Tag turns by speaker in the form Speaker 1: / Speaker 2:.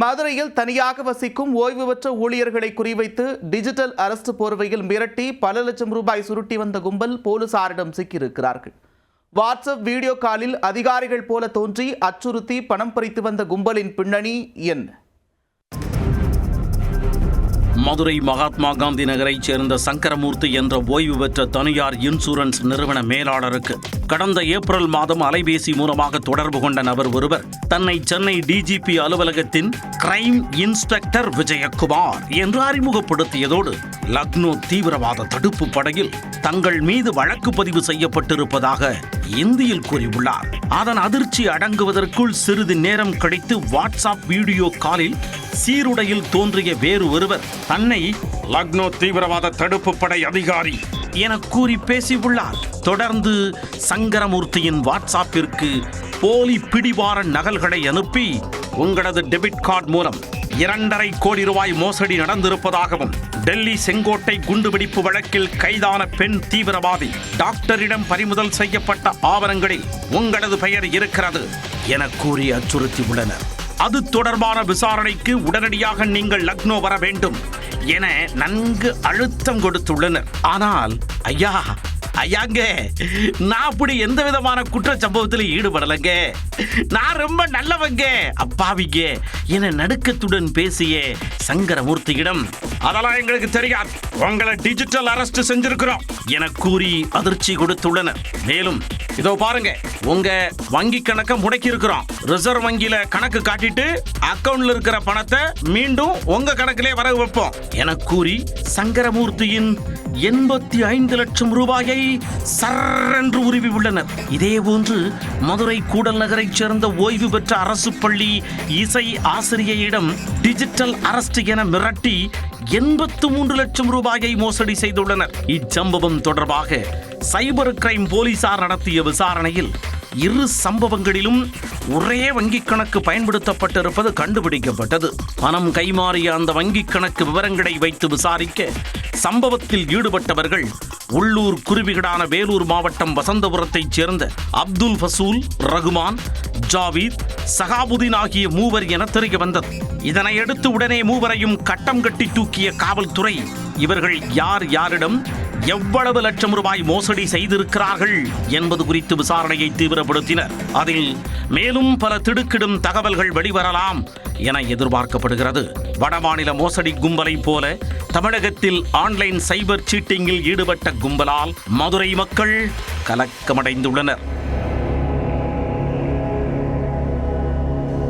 Speaker 1: மதுரையில் தனியாக வசிக்கும் ஓய்வு பெற்ற ஊழியர்களை குறிவைத்து டிஜிட்டல் அரெஸ்ட் போர்வையில் மிரட்டி பல லட்சம் ரூபாய் சுருட்டி வந்த கும்பல் போலீசாரிடம் சிக்கியிருக்கிறார்கள். வாட்ஸ்அப் வீடியோ காலில் அதிகாரிகள் போல தோன்றி அச்சுறுத்தி பணம் பறித்து வந்த கும்பலின் பின்னணி என்ன?
Speaker 2: மதுரை மகாத்மா காந்தி நகரைச் சேர்ந்த சங்கரமூர்த்தி என்ற ஓய்வு பெற்ற தனியார் இன்சூரன்ஸ் நிறுவன மேலாளருக்கு கடந்த ஏப்ரல் மாதம் அலைபேசி மூலமாக தொடர்பு கொண்ட நபர் ஒருவர் தன்னை சென்னை டிஜிபி அலுவலகத்தின் கிரைம் இன்ஸ்பெக்டர் விஜயகுமார் என்று அறிமுகப்படுத்தியதோடு லக்னோ தீவிரவாத தடுப்பு படையில் தங்கள் மீது வழக்கு பதிவு செய்யப்பட்டிருப்பதாக இந்தியில் கூறியுள்ளார். அதன் அதிர்ச்சி அடங்குவதற்குள் சிறிது நேரம் கழித்து வாட்ஸ்அப் வீடியோ காலில் சீருடையில் தோன்றிய வேறு ஒருவர் தன்னை லக்னோ தீவிரவாத தடுப்பு படை அதிகாரி என கூறி பேசியுள்ளார். தொடர்ந்து சங்கரமூர்த்தியின் வாட்ஸ்அப்பிற்கு போலி பிடிவார நகல்களை அனுப்பி உங்களது டெபிட் கார்டு மூலம் 2.5 கோடி ரூபாய் மோசடி நடந்திருப்பதாகவும் டெல்லி செங்கோட்டை குண்டுவெடிப்பு வழக்கில் கைதான பெண் தீவிரவாதி டாக்டரிடம் பறிமுதல் செய்யப்பட்ட ஆவணங்களில் உங்களது பெயர் இருக்கிறது என கூறி அச்சுறுத்தியுள்ளனர். அது தொடர்பான விசாரணைக்கு உடனடியாக நீங்கள் லக்னோ வர வேண்டும் என நன்கு அழுத்தம் கொடுத்துள்ளனர். ஆனால் ஐயாங்க நான் அப்படி எந்த விதமான குற்ற சம்பவத்தில் ஈடுபடலைங்க, நான் ரொம்ப நல்லவங்க அப்பாவிங்க என நடுக்கத்துடன் பேசிய சங்கரமூர்த்தியிடம் அதெல்லாம் எங்களுக்கு தெரியாது, உங்களை டிஜிட்டல் அரெஸ்ட் செஞ்சிருக்கிறோம் என கூறி அதிர்ச்சி கொடுத்துள்ளனர். மேலும் இதோ பாருங்க, உங்க வங்கி கணக்கை முடக்கி இருக்கிறோம், ரிசர்வ் வங்கியில கணக்கு காட்டிட்டு அக்கவுண்ட்ல இருக்கிற பணத்தை மீண்டும் உங்க கணக்கிலே வர வைப்போம் என கூறி சங்கரமூர்த்தியின் 85 லட்சம் ரூபாயை சர்ரென்று உருவி உள்ளனர். இதேபோன்று மதுரை கூடல் நகரைச் சேர்ந்த ஓய்வு பெற்ற அரசு பள்ளி இசை ஆசிரியையிடம் டிஜிட்டல் அரெஸ்ட் என மிரட்டி 83 லட்சம் ரூபாயை மோசடி செய்துள்ளனர். இச்சம்பவம் தொடர்பாக சைபர் கிரைம் போலீசார் நடத்திய விசாரணையில் 2 சம்பவங்களிலும் ஒரே வங்கிக் கணக்கு பயன்படுத்தப்பட்டிருப்பது கண்டுபிடிக்கப்பட்டது. பணம் கைமாறிய அந்த வங்கிக் கணக்கு விவரங்களை வைத்து விசாரிக்க சம்பவத்தில் ஈடுபட்டவர்கள் உள்ளூர் குருவிகளான வேலூர் மாவட்டம் வசந்தபுரத்தைச் சேர்ந்த அப்துல் ஃபசூல், ரகுமான், ஜாவீத், சகாபுதீன் ஆகிய 3 என தெரிய வந்தது. இதனையடுத்து உடனே 3 கட்டம் கட்டி தூக்கிய காவல்துறை இவர்கள் யாரிடம் எவ்வளவு லட்சம் ரூபாய் மோசடி செய்திருக்கிறார்கள் என்பது குறித்து விசாரணையை தீவிரப்படுத்தினர். அதில் மேலும் பல திடுக்கிடும் தகவல்கள் வெளிவரலாம் என எதிர்பார்க்கப்படுகிறது. வடமாநில மோசடி கும்பலை போல தமிழகத்தில் ஆன்லைன் சைபர் சீட்டிங்கில் ஈடுபட்ட கும்பலால் மதுரை மக்கள் கலக்கமடைந்துள்ளனர்.